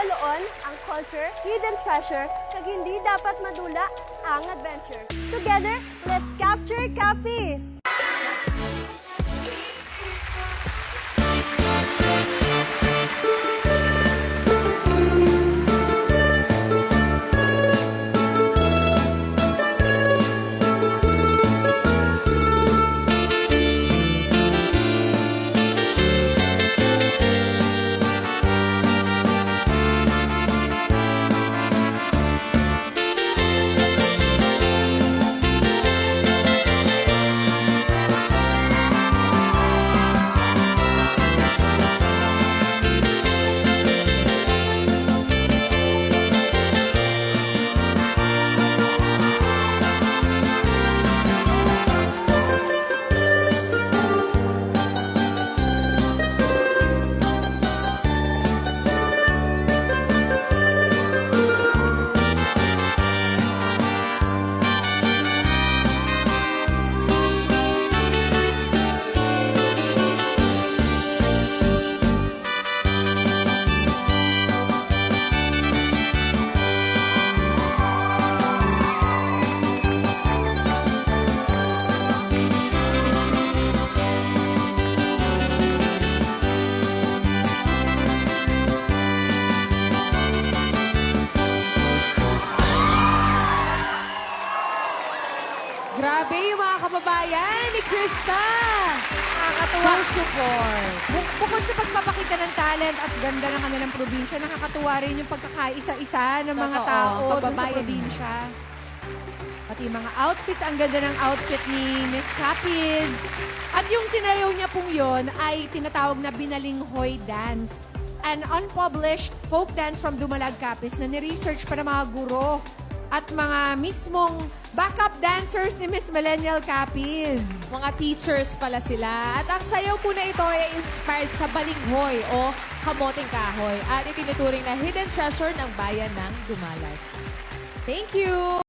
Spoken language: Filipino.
Ibaloon ang culture, hidden treasure, kag hindi dapat madula ang adventure. Together, let's capture Capiz! Grabe yung mga kababayan ni Krista. Nakakatuwa. Full support. Bukod sa pagpapakita ng talent at ganda ng kanilang probinsya, nakakatuwa rin yung pagkakaisa-isa ng mga Totoo, tao dun sa pagbabayan. probinsya. Pati yung mga outfits, ang ganda ng outfit ni Miss Capiz. At yung sinayaw niya pong yun ay tinatawag na Binalinghoy Dance. An unpublished folk dance from Dumalag, Capiz na ni-research pa ng mga guro at mga mismong backup dancers ni Miss Millennial Capiz. Mga teachers pala sila. At ang sayaw po na ito ay inspired sa balinghoy o kamoting kahoy at itinuturing na hidden treasure ng bayan ng Dumalag. Thank you!